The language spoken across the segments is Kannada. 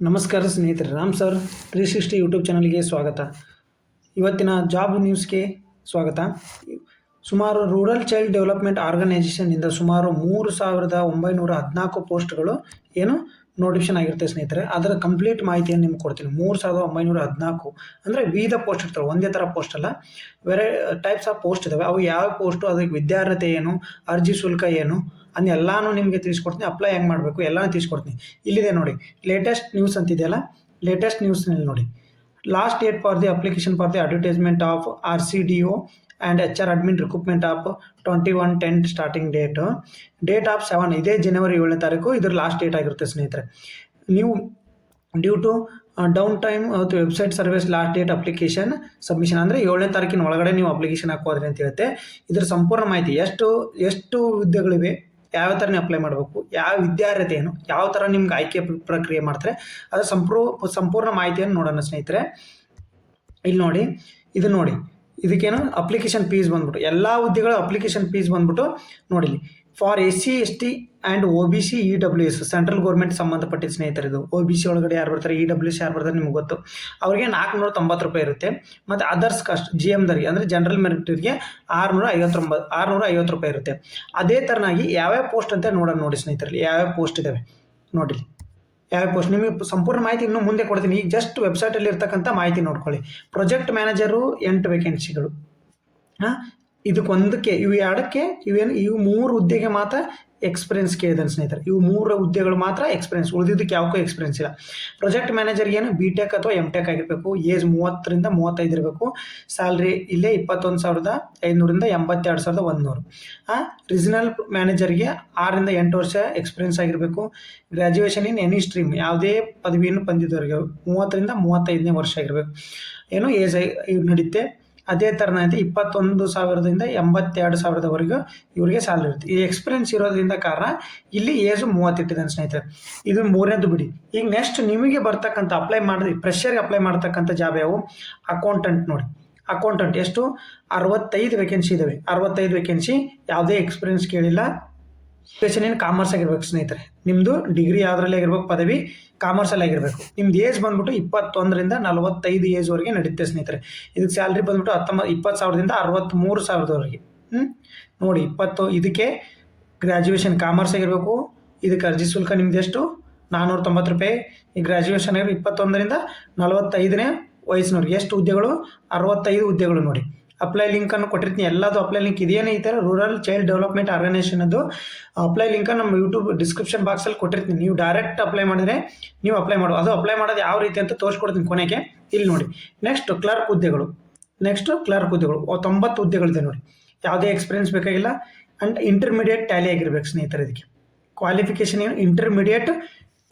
ನಮಸ್ಕಾರ ಸ್ನೇಹಿತರೆ, ರಾಮ್ ಸರ್ 360 ಯೂಟ್ಯೂಬ್ ಚಾನಲ್ಗೆ ಸ್ವಾಗತ. ಇವತ್ತಿನ ಜಾಬ್ ನ್ಯೂಸ್ಗೆ ಸ್ವಾಗತ. ಸುಮಾರು ರೂರಲ್ ಚೈಲ್ಡ್ ಡೆವಲಪ್ಮೆಂಟ್ ಆರ್ಗನೈಜೇಷನ್ನಿಂದ ಸುಮಾರು 3,914 ಪೋಸ್ಟ್ಗಳು ನೋಟಿಫಿಕೇಶನ್ ಆಗಿರುತ್ತೆ ಸ್ನೇಹಿತರೆ. ಅದರ ಕಂಪ್ಲೀಟ್ ಮಾಹಿತಿಯನ್ನು ನಿಮ್ಗೆ ಕೊಡ್ತೀನಿ. 3,914 ಅಂದರೆ ವಿವಿಧ ಪೋಸ್ಟ್ ಇರ್ತವೆ, ಒಂದೇ ಥರ ಪೋಸ್ಟ್ ಅಲ್ಲ, ಬೇರೆ ಟೈಪ್ಸ್ ಆಫ್ ಪೋಸ್ಟ್ ಇದ್ದಾವೆ. ಅವು ಯಾವ ಪೋಸ್ಟು, ಅದಕ್ಕೆ ವಿದ್ಯಾರ್ಹತೆ ಏನು, ಅರ್ಜಿ ಶುಲ್ಕ ಏನು ಅದನ್ನೆಲ್ಲನೂ ನಿಮಗೆ ತಿಳಿಸ್ಕೊಡ್ತೀನಿ. ಅಪ್ಲೈ ಹೆಂಗೆ ಮಾಡಬೇಕು ಎಲ್ಲನೂ ತಿಳಿಸ್ಕೊಡ್ತೀನಿ. ಇಲ್ಲಿದೆ ನೋಡಿ, ಲೇಟೆಸ್ಟ್ ನ್ಯೂಸ್ ಅಂತಿದೆಯಲ್ಲ, ಲೇಟೆಸ್ಟ್ ನ್ಯೂಸ್ನಲ್ಲಿ ನೋಡಿ. Last date for the application for the advertisement of RCDO and HR admin recruitment of 21/10 starting date of 7 ಇದೇ ಜನವರಿ 7ನೇ ತಾರೀಕು ಇದ್ರ ಲಾಸ್ಟ್ ಡೇಟ್ ಆಗಿರುತ್ತೆ ಸ್ನೇಹಿತರೆ. ನೀವು due to down time website service last date application submission ಅಂದರೆ 7ನೇ ತಾರೀಕಿನ ಒಳಗಡೆ ನೀವು ಅಪ್ಲಿಕೇಶನ್ ಹಾಕೋದ್ರಿ ಅಂತ ಹೇಳುತ್ತೆ. ಇದರ ಸಂಪೂರ್ಣ ಮಾಹಿತಿ ಎಷ್ಟು ಹುದ್ದೆಗಳಿವೆ, ಯಾವ ಥರ ನೀವು ಅಪ್ಲೈ ಮಾಡಬೇಕು, ಯಾವ ವಿದ್ಯಾರ್ಹತೆ ಏನು, ಯಾವ ಥರ ನಿಮ್ಗೆ ಆಯ್ಕೆ ಪ್ರಕ್ರಿಯೆ ಮಾಡ್ತಾರೆ, ಅದರ ಸಂಪೂರ್ಣ ಮಾಹಿತಿಯನ್ನು ನೋಡೋಣ ಸ್ನೇಹಿತರೆ. ಇಲ್ಲಿ ನೋಡಿ, ಇದು ನೋಡಿ, ಇದಕ್ಕೇನು ಅಪ್ಲಿಕೇಶನ್ ಫೀಸ್ ಬಂದ್ಬಿಟ್ಟು ಎಲ್ಲ ಹುದ್ದೆಗಳ ಅಪ್ಲಿಕೇಶನ್ ಫೀಸ್ ಬಂದ್ಬಿಟ್ಟು ನೋಡಿ. For SC ST and OBC EWS central government ಸಂಬಂಧಪಟ್ಟಿದ್ದ ಸ್ನೇಹಿತರೆ. ಇದು OBC ಒಳಗಡೆ ಯಾರು ಬರ್ತಾರೆ, EWS ಯಾರು ಬರ್ತಾರೆ ನಿಮ್ಗೆ ಗೊತ್ತು, ಅವ್ರಿಗೆ 490 ರೂಪಾಯಿ ಇರುತ್ತೆ. ಮತ್ತು ಅದರ್ಸ್ ಕಾಸ್ಟ್ GMದರಿಗೆ ಅಂದರೆ ಜನರಲ್ ಮೆರಿಟರಿಗೆ 650 ರೂಪಾಯಿ ಇರುತ್ತೆ. ಅದೇ ಥರನಾಗಿ ಯಾವ್ಯಾವ ಪೋಸ್ಟ್ ಅಂತ ನೋಡೋಣ ನೋಡಿ ಸ್ನೇಹಿತರಲ್ಲಿ, ಯಾವ್ಯಾವ ಪೋಸ್ಟ್ ಇದ್ದಾವೆ ನೋಡಿ. ಯಾವ ಪೋಸ್ಟ್ ನಿಮಗೆ ಸಂಪೂರ್ಣ ಮಾಹಿತಿ ಇನ್ನು ಮುಂದೆ ಕೊಡ್ತೀನಿ. ಈಗ ಜಸ್ಟ್ ವೆಬ್ಸೈಟಲ್ಲಿ ಇರ್ತಕ್ಕಂಥ ಮಾಹಿತಿ ನೋಡ್ಕೊಳ್ಳಿ. Project manager 8 ವೇಕೆನ್ಸಿಗಳು. ಇದಕ್ಕೊಂದಕ್ಕೆ ಇವು 2ಕ್ಕೆ ಇವು 3 ಹುದ್ದೆಗೆ ಮಾತ್ರ ಎಕ್ಸ್ಪೀರಿಯನ್ಸ್ ಕೇಳಿದಾನೆ ಸ್ನೇಹಿತರೆ. ಇವು 3 ಹುದ್ದೆಗಳು ಮಾತ್ರ ಎಕ್ಸ್ಪೀರಿಯನ್ಸ್, ಉಳಿದಿದ್ದಕ್ಕೆ ಯಾವಕ್ಕೂ ಎಕ್ಸ್ಪೀರಿಯನ್ಸ್ ಇಲ್ಲ. ಪ್ರಾಜೆಕ್ಟ್ ಮ್ಯಾನೇಜರ್ಗೆ ಏನು BTech ಅಥವಾ MTech ಆಗಿರಬೇಕು, ಏಜ್ 30ರಿಂದ 35 ಇರಬೇಕು. ಸ್ಯಾಲ್ರಿ ಇಲ್ಲೇ 21,500ರಿಂದ 82,100. ರೀಜನಲ್ ಮ್ಯಾನೇಜರ್ಗೆ 6ರಿಂದ 8 ವರ್ಷ ಎಕ್ಸ್ಪೀರಿಯನ್ಸ್ ಆಗಿರಬೇಕು. ಗ್ರ್ಯಾಜುಯೇಷನ್ ಇನ್ ಎನಿ ಸ್ಟ್ರೀಮ್, ಯಾವುದೇ ಪದವಿಯನ್ನು ಹೊಂದಿದವರಿಗೆ 30ರಿಂದ 35ನೇ ವರ್ಷ ಆಗಿರಬೇಕು. ಏಜ್ ನಡೆಯುತ್ತೆ. ಅದೇ ಥರನಾಗಿ 21,000ದಿಂದ 82,000ವರೆಗೂ ಇವರಿಗೆ ಸ್ಯಾಲ್ರಿ ಇರುತ್ತೆ. ಈ ಎಕ್ಸ್ಪೀರಿಯನ್ಸ್ ಇರೋದ್ರಿಂದ ಕಾರಣ ಇಲ್ಲಿ ಏಜು 30 ಇಟ್ಟಿದ್ದಾನೆ ಸ್ನೇಹಿತರೆ. ಇದು 3ನೇದು ಬಿಡಿ. ಈಗ ನೆಕ್ಸ್ಟ್ ನಿಮಗೆ ಬರ್ತಕ್ಕಂಥ ಫ್ರೆಷರ್ಗೆ ಅಪ್ಲೈ ಮಾಡ್ತಕ್ಕಂಥ ಜಾಬ್ ಯಾವು? ಅಕೌಂಟೆಂಟ್ ನೋಡಿ. ಅಕೌಂಟೆಂಟ್ ಎಷ್ಟು? 65 ವೇಕೆನ್ಸಿ ಇದ್ದಾವೆ. 65 ವೇಕೆನ್ಸಿ, ಯಾವುದೇ ಎಕ್ಸ್ಪೀರಿಯನ್ಸ್ ಕೇಳಿಲ್ಲ. ಎಜುಕೇಷನ್ ಕಾಮರ್ಸ್ ಆಗಿರ್ಬೇಕು ಸ್ನೇಹಿತರೆ. ನಿಮ್ಮದು ಡಿಗ್ರಿ ಯಾವುದ್ರಲ್ಲಿ ಆಗಿರ್ಬೇಕು, ಪದವಿ ಕಾಮರ್ಸಲ್ಲಿ ಆಗಿರಬೇಕು. ನಿಮ್ದು ಏಜ್ ಬಂದ್ಬಿಟ್ಟು 21ರಿಂದ 45 ಏಜ್ವರೆಗೆ ನಡೆಯುತ್ತೆ ಸ್ನೇಹಿತರೆ. ಇದಕ್ಕೆ ಸ್ಯಾಲ್ರಿ ಬಂದ್ಬಿಟ್ಟು 20,000ದಿಂದ 63,000ವರೆಗೆ. ನೋಡಿ, ಇದಕ್ಕೆ ಗ್ರ್ಯಾಜುಯೇಷನ್ ಕಾಮರ್ಸ್ ಆಗಿರಬೇಕು. ಇದಕ್ಕೆ ಅರ್ಜಿ ಶುಲ್ಕ ನಿಮ್ದು ಎಷ್ಟು? 490 ರೂಪಾಯಿ. ಈ ಗ್ರ್ಯಾಜುಯೇಷನ್ ಆಗಿರೋ 21ರಿಂದ 45ನೇ ವಯಸ್ಸಿನವ್ರಿಗೆ. ಎಷ್ಟು ಹುದ್ದೆಗಳು? 65 ಹುದ್ದೆಗಳು ನೋಡಿ. ಅಪ್ಲೈ ಲಿಂಕನ್ನು ಕೊಟ್ಟಿರ್ತೀನಿ, ಎಲ್ಲದು ಅಪ್ಲೈ ಲಿಂಕ್ ಇದೇನೇ ಈ ಥರ ರೂರಲ್ ಚೈಲ್ಡ್ ಡೆವಲಪ್ಮೆಂಟ್ ಆರ್ಗನೈಜೇಷನದು ಅಪ್ಲೈ ಲಿಂಕನ್ನು ನಮ್ಮ ಯೂಟ್ಯೂಬ್ ಡಿಸ್ಕ್ರಿಪ್ಷನ್ ಬಾಕ್ಸಲ್ಲಿ ಕೊಟ್ಟಿರ್ತೀನಿ. ನೀವು ಡೈರೆಕ್ಟ್ ಅಪ್ಲೈ ಮಾಡಿದರೆ ನೀವು ಅಪ್ಲೈ ಮಾಡೋದು. ಅದು ಅಪ್ಲೈ ಮಾಡೋದು ಯಾವ ರೀತಿ ಅಂತ ತೋರಿಸ್ಕೊಡ್ತೀನಿ ಕೊನೆಗೆ. ಇಲ್ಲಿ ನೋಡಿ, ನೆಕ್ಸ್ಟ್ ಕ್ಲರ್ಕ್ ಹುದ್ದೆಗಳು. 90 ಹುದ್ದೆಗಳಿದೆ ನೋಡಿ. ಯಾವುದೇ ಎಕ್ಸ್ಪೀರಿಯನ್ಸ್ ಬೇಕಾಗಿಲ್ಲ. ಆ್ಯಂಡ್ ಇಂಟರ್ಮೀಡಿಯೇಟ್ ಟ್ಯಾಲಿ ಆಗಿರ್ಬೇಕು ಸ್ನೇಹಿತರೆ. ಇದಕ್ಕೆ ಕ್ವಾಲಿಫಿಕೇಷನ್ ಏನು? ಇಂಟರ್ಮೀಡಿಯೇಟ್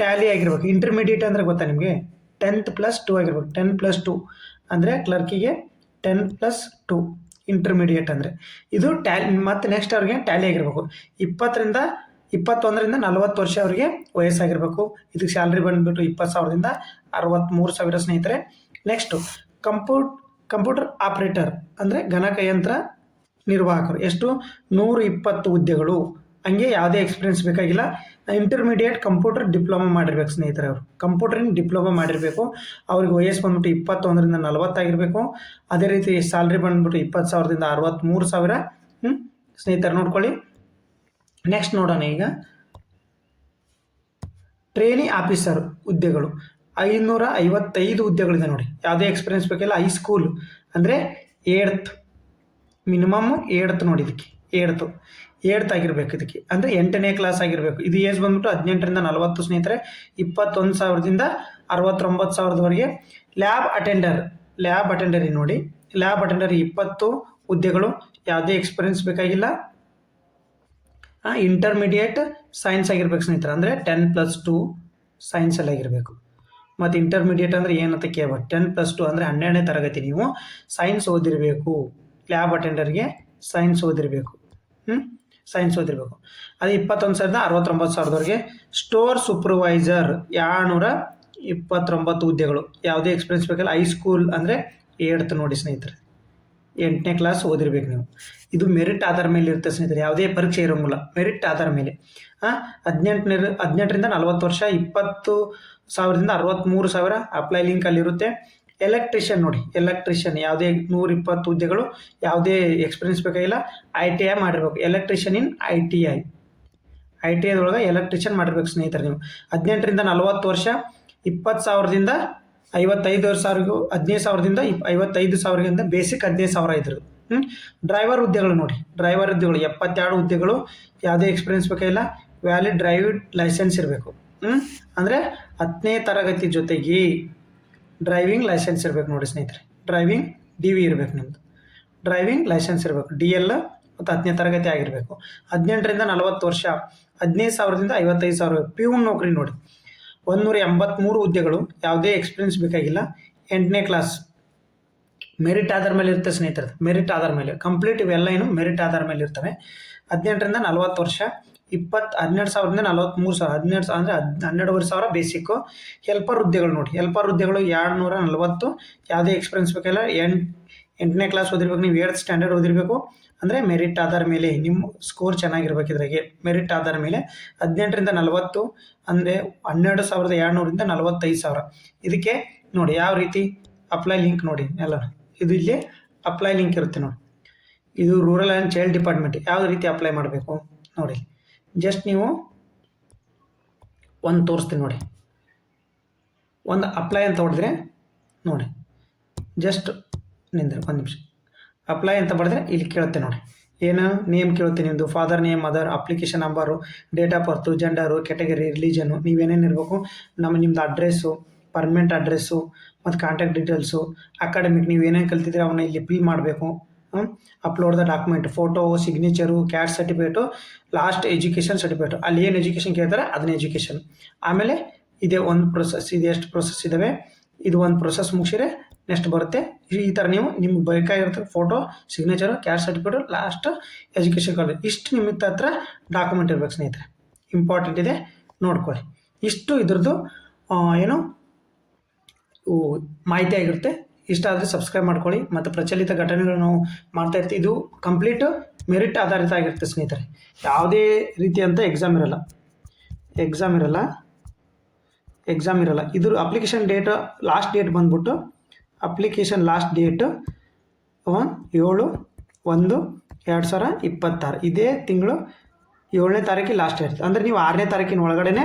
ಟ್ಯಾಲಿ ಆಗಿರ್ಬೇಕು. ಇಂಟರ್ಮೀಡಿಯೇಟ್ ಅಂದರೆ ಗೊತ್ತಾ ನಿಮಗೆ? 10+2 ಆಗಿರ್ಬೇಕು. 10+2 ಅಂದರೆ ಕ್ಲರ್ಕಿಗೆ 10+2 ಇಂಟರ್ಮೀಡಿಯೇಟ್ ಅಂದರೆ ಇದು ಟ್ಯಾಲಿ. ಮತ್ತು ನೆಕ್ಸ್ಟ್ ಅವ್ರಿಗೆ ಟ್ಯಾಲಿ ಆಗಿರಬೇಕು. 21ರಿಂದ 40 ವರ್ಷ ಅವರಿಗೆ ವಯಸ್ಸಾಗಿರಬೇಕು. ಇದಕ್ಕೆ ಸ್ಯಾಲ್ರಿ ಬಂದುಬಿಟ್ಟು 20,000ದಿಂದ 63,000 ಸ್ನೇಹಿತರೆ. ನೆಕ್ಸ್ಟು ಕಂಪ್ಯೂಟರ್ ಆಪ್ರೇಟರ್ ಅಂದರೆ ಗಣಕಯಂತ್ರ ನಿರ್ವಾಹಕರು. ಎಷ್ಟು? 120 ಹುದ್ದೆಗಳು. ಹಂಗೆ ಯಾವುದೇ ಎಕ್ಸ್ಪೀರಿಯನ್ಸ್ ಬೇಕಾಗಿಲ್ಲ. ಇಂಟರ್ಮೀಡಿಯೇಟ್ ಕಂಪ್ಯೂಟರ್ ಡಿಪ್ಲೊಮಾ ಮಾಡಿರ್ಬೇಕು ಸ್ನೇಹಿತರೆ. ಅವರು ಕಂಪ್ಯೂಟರಿನ ಡಿಪ್ಲೊಮಾ ಮಾಡಿರಬೇಕು. ಅವ್ರಿಗೆ ವಯಸ್ಸು ಬಂದ್ಬಿಟ್ಟು 21ರಿಂದ 40 ಆಗಿರಬೇಕು. ಅದೇ ರೀತಿ ಸ್ಯಾಲ್ರಿ ಬಂದ್ಬಿಟ್ಟು 20,000ದಿಂದ 63,000 ಸ್ನೇಹಿತರೆ ನೋಡ್ಕೊಳ್ಳಿ. ನೆಕ್ಸ್ಟ್ ನೋಡೋಣ. ಈಗ ಟ್ರೇನಿ ಆಫೀಸರ್ ಹುದ್ದೆಗಳು 555 ಹುದ್ದೆಗಳಿದೆ ನೋಡಿ. ಯಾವುದೇ ಎಕ್ಸ್ಪೀರಿಯನ್ಸ್ ಬೇಕಿಲ್ಲ. ಹೈಸ್ಕೂಲ್ ಅಂದರೆ 8th ಮಿನಿಮಮ್ 8th ನೋಡಿ. ಇದಕ್ಕೆ 8th ಆಗಿರಬೇಕು. ಇದಕ್ಕೆ ಅಂದರೆ 8ನೇ ಕ್ಲಾಸ್ ಆಗಿರಬೇಕು. ಇದು ಏಜ್ ಬಂದ್ಬಿಟ್ಟು 18ರಿಂದ 40 ಸ್ನೇಹಿತರೆ. 21,000ದಿಂದ 69,000ವರೆಗೆ. ಲ್ಯಾಬ್ ಅಟೆಂಡರ್ ನೋಡಿ. ಲ್ಯಾಬ್ ಅಟೆಂಡರ್ 20 ಹುದ್ದೆಗಳು. ಯಾವುದೇ ಎಕ್ಸ್ಪೀರಿಯನ್ಸ್ ಬೇಕಾಗಿಲ್ಲ. ಇಂಟರ್ಮೀಡಿಯೇಟ್ ಸೈನ್ಸ್ ಆಗಿರ್ಬೇಕು ಸ್ನೇಹಿತರೆ. ಅಂದರೆ 10+2 ಸೈನ್ಸಲ್ಲಿ ಆಗಿರಬೇಕು. ಮತ್ತು ಇಂಟರ್ಮೀಡಿಯೇಟ್ ಅಂದರೆ ಏನಂತ ಕೇಳ್ಬೋದು. 10+2 ಅಂದರೆ 12ನೇ ತರಗತಿ ನೀವು ಸೈನ್ಸ್ ಓದಿರಬೇಕು. ಲ್ಯಾಬ್ ಅಟೆಂಡರ್ಗೆ ಸೈನ್ಸ್ ಓದಿರಬೇಕು. ಅದೇ 21,000ದಿಂದ 69,000ವರೆಗೆ. ಸ್ಟೋರ್ ಸೂಪರ್ವೈಸರ್ 229 ಹುದ್ದೆಗಳು. ಯಾವುದೇ ಎಕ್ಸ್ಪೀರಿಯನ್ಸ್ ಬೇಕಲ್ಲ. ಹೈಸ್ಕೂಲ್ ಅಂದರೆ 8th ನೋಡಿ ಸ್ನೇಹಿತರೆ. 8ನೇ ಕ್ಲಾಸ್ ಓದಿರ್ಬೇಕು ನೀವು. ಇದು ಮೆರಿಟ್ ಆಧಾರ ಮೇಲೆ ಇರುತ್ತೆ ಸ್ನೇಹಿತರೆ. ಯಾವುದೇ ಪರೀಕ್ಷೆ ಇರೋಂಗಿಲ್ಲ, ಮೆರಿಟ್ ಆಧಾರ ಮೇಲೆ. 18ರಿಂದ 40 ವರ್ಷ, 20,000ದಿಂದ 63,000 ಅಪ್ಲೈ ಲಿಂಕ್ ಅಲ್ಲಿರುತ್ತೆ. ಎಲೆಕ್ಟ್ರಿಷಿಯನ್ ನೋಡಿ, ಎಲೆಕ್ಟ್ರಿಷಿಯನ್ ಯಾವುದೇ 120 ಹುದ್ದೆಗಳು, ಯಾವುದೇ ಎಕ್ಸ್ಪೀರಿಯನ್ಸ್ ಬೇಕಾಗಿಲ್ಲ, ITI ಮಾಡಿರ್ಬೇಕು. ಎಲೆಕ್ಟ್ರಿಷಿಯನ್ ಇನ್ ITI ಎಲೆಕ್ಟ್ರಿಷಿಯನ್ ಮಾಡಿರ್ಬೇಕು ಸ್ನೇಹಿತರೆ ನೀವು. 18ರಿಂದ 40 ವರ್ಷ, 20,000ದಿಂದ 55,000, 15,000ದಿಂದ 55,000ರಿಂದ ಬೇಸಿಕ್ 15,000 ಇದ್ರದ್ದು. ಡ್ರೈವರ್ ಹುದ್ದೆಗಳು ನೋಡಿ, ಡ್ರೈವರ್ ಹುದ್ದೆಗಳು 72 ಹುದ್ದೆಗಳು, ಯಾವುದೇ ಎಕ್ಸ್ಪೀರಿಯನ್ಸ್ ಬೇಕಾಗಿಲ್ಲ, ವ್ಯಾಲಿಡ್ ಡ್ರೈವಿಂಗ್ ಲೈಸೆನ್ಸ್ ಇರಬೇಕು. ಅಂದರೆ 10ನೇ ತರಗತಿ ಜೊತೆಗೆ ಡ್ರೈವಿಂಗ್ ಲೈಸೆನ್ಸ್ ಇರಬೇಕು ನೋಡಿ ಸ್ನೇಹಿತರೆ. ಡ್ರೈವಿಂಗ್ DV ಇರಬೇಕು, ನಿಮ್ಮದು ಡ್ರೈವಿಂಗ್ ಲೈಸೆನ್ಸ್ ಇರಬೇಕು, DL ಮತ್ತು 10ನೇ ತರಗತಿ ಆಗಿರಬೇಕು. 18ರಿಂದ 40 ವರ್ಷ, 15,000ದಿಂದ 55,000 ಪ್ಯೂನ್ ನೌಕರಿ ನೋಡಿ. 183 ಹುದ್ದೆಗಳು, ಯಾವುದೇ ಎಕ್ಸ್ಪೀರಿಯನ್ಸ್ ಬೇಕಾಗಿಲ್ಲ, 8ನೇ ಕ್ಲಾಸ್, ಮೆರಿಟ್ ಆಧಾರ ಮೇಲೆ ಇರುತ್ತೆ ಸ್ನೇಹಿತರೆ. ಮೆರಿಟ್ ಆಧಾರ ಮೇಲೆ ಕಂಪ್ಲೀಟ್ ಇವೆಲ್ಲ ಏನು ಮೆರಿಟ್ ಆಧಾರ ಮೇಲೆ ಇರ್ತವೆ. 18ರಿಂದ 40 ವರ್ಷ, 12,000ದಿಂದ 43,000, 12,000 ಅಂದರೆ 12,500 ಬೇಸಿಕ್ಕು. ಹೆಲ್ಪರ್ ಹುದ್ದೆಗಳು ನೋಡಿ, ಹೆಲ್ಪರ್ ಹುದ್ದೆಗಳು 240, ಯಾವುದೇ ಎಕ್ಸ್ಪೀರಿಯನ್ಸ್ ಬೇಕಿಲ್ಲ, 8ನೇ ಕ್ಲಾಸ್ ಓದಿರ್ಬೇಕು, ನೀವು 8th ಸ್ಟ್ಯಾಂಡರ್ಡ್ ಓದಿರಬೇಕು. ಅಂದರೆ ಮೆರಿಟ್ ಆಧಾರ ಮೇಲೆ ನಿಮ್ಮ ಸ್ಕೋರ್ ಚೆನ್ನಾಗಿರ್ಬೇಕು. ಇದ್ರಾಗೆ ಮೆರಿಟ್ ಆಧಾರ ಮೇಲೆ 18ರಿಂದ 40 ಅಂದರೆ 12,200ರಿಂದ 45,000. ಇದಕ್ಕೆ ನೋಡಿ ಯಾವ ರೀತಿ ಅಪ್ಲೈ ಲಿಂಕ್ ನೋಡಿ ಎಲ್ಲ, ಇದು ಇಲ್ಲಿ ಅಪ್ಲೈ ಲಿಂಕ್ ಇರುತ್ತೆ ನೋಡಿ. ಇದು ರೂರಲ್ ಆ್ಯಂಡ್ ಚೈಲ್ಡ್ ಡಿಪಾರ್ಟ್ಮೆಂಟ್. ಯಾವ ರೀತಿ ಅಪ್ಲೈ ಮಾಡಬೇಕು ನೋಡಿ, ಜಸ್ಟ್ ನೀವು ಒಂದು ತೋರಿಸ್ತೀನಿ ನೋಡಿ. ಒಂದು ಅಪ್ಲೈ ಅಂತ ಹೊಡೆದ್ರೆ ನೋಡಿ, ಜಸ್ಟ್ ನಿಂದ್ರೆ ಒಂದು ನಿಮಿಷ. ಅಪ್ಲೈ ಅಂತ ಬರೆದ್ರೆ ಇಲ್ಲಿ ಕೇಳುತ್ತೆ ನೋಡಿ, ಏನು ನೇಮ್ ಕೇಳುತ್ತೆ ನಿಮ್ಮದು, father name, mother, application number, date of birth, gender, category, religion, ನೀವೇನೇನು ಇರಬೇಕು, ನಿಮ್ಮದು ಅಡ್ರೆಸ್ಸು, ಪರ್ಮನೆಂಟ್ ಅಡ್ರೆಸ್ಸು ಮತ್ತು ಕಾಂಟ್ಯಾಕ್ಟ್ ಡೀಟೇಲ್ಸು, ಅಕಾಡೆಮಿಕ್ ನೀವು ಏನೇನು ಕಲ್ತಿದ್ರೆ ಅವನ್ನ ಇಲ್ಲಿ ಫಿಲ್ ಮಾಡಬೇಕು. Upload the document, photo, signature, caste certificate, last education certificate, ಅಲ್ಲಿ ಏನು ಎಜುಕೇಷನ್ ಕೇಳ್ತಾರೆ ಅದನ್ನ ಎಜುಕೇಷನ್. ಆಮೇಲೆ ಇದೇ ಒಂದು ಪ್ರೊಸೆಸ್, ಇದು ಎಷ್ಟು ಪ್ರೊಸೆಸ್ ಇದ್ದಾವೆ, ಇದು ಒಂದು ಪ್ರೊಸೆಸ್ ಮುಗಿಸಿದ್ರೆ ನೆಕ್ಸ್ಟ್ ಬರುತ್ತೆ. ಈ ಥರ ನೀವು ನಿಮ್ಗೆ ಬೇಕಾಗಿರುತ್ತೆ photo, signature, caste certificate, last education card, ಇಷ್ಟು ನಿಮ್ಮ ಹತ್ರ ಡಾಕ್ಯುಮೆಂಟ್ ಇರಬೇಕು ಸ್ನೇಹಿತರೆ. ಇಂಪಾರ್ಟೆಂಟ್ ಇದೆ, ನೋಡ್ಕೊಳ್ಳಿ. ಇಷ್ಟು ಇದ್ರದ್ದು ಏನು ಮಾಹಿತಿ ಆಗಿರುತ್ತೆ. ಇಷ್ಟ ಆದರೆ ಸಬ್ಸ್ಕ್ರೈಬ್ ಮಾಡ್ಕೊಳ್ಳಿ. ಮತ್ತು ಪ್ರಚಲಿತ ಘಟನೆಗಳು ನಾವು ಮಾಡ್ತಾ ಇರ್ತೀವಿ. ಇದು ಕಂಪ್ಲೀಟ್ ಮೆರಿಟ್ ಆಧಾರಿತ ಆಗಿರುತ್ತೆ ಸ್ನೇಹಿತರೆ. ಯಾವುದೇ ರೀತಿಯಂಥ ಎಕ್ಸಾಮ್ ಇರಲ್ಲ. ಇದ್ರ ಅಪ್ಲಿಕೇಶನ್ ಡೇಟ್, ಲಾಸ್ಟ್ ಡೇಟ್ ಬಂದ್ಬಿಟ್ಟು ಅಪ್ಲಿಕೇಶನ್ ಲಾಸ್ಟ್ ಡೇಟ್ 7/1/2026. ಇದೇ ತಿಂಗಳು 7ನೇ ತಾರೀಕಿಗೆ ಲಾಸ್ಟ್ ಇರುತ್ತೆ. ಅಂದರೆ ನೀವು 6ನೇ ತಾರೀಕಿನ ಒಳಗಡೆ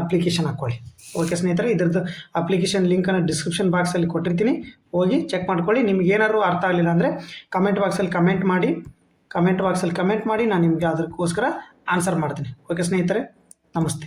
ಅಪ್ಲಿಕೇಶನ್ ಹಾಕ್ಕೊಳ್ಳಿ. ಓಕೆ ಸ್ನೇಹಿತರೆ, ಇದ್ರದ್ದು ಅಪ್ಲಿಕೇಶನ್ ಲಿಂಕನ್ನು ಡಿಸ್ಕ್ರಿಪ್ಷನ್ ಬಾಕ್ಸಲ್ಲಿ ಕೊಟ್ಟಿರ್ತೀನಿ, ಹೋಗಿ ಚೆಕ್ ಮಾಡ್ಕೊಳ್ಳಿ. ನಿಮ್ಗೆ ಏನಾದ್ರು ಅರ್ಥ ಆಗಲಿಲ್ಲ ಅಂದರೆ ಕಮೆಂಟ್ ಬಾಕ್ಸಲ್ಲಿ ಕಮೆಂಟ್ ಮಾಡಿ, ನಾನು ನಿಮಗೆ ಅದಕ್ಕೋಸ್ಕರ ಆನ್ಸರ್ ಮಾಡ್ತೀನಿ. ಓಕೆ ಸ್ನೇಹಿತರೆ, ನಮಸ್ತೆ.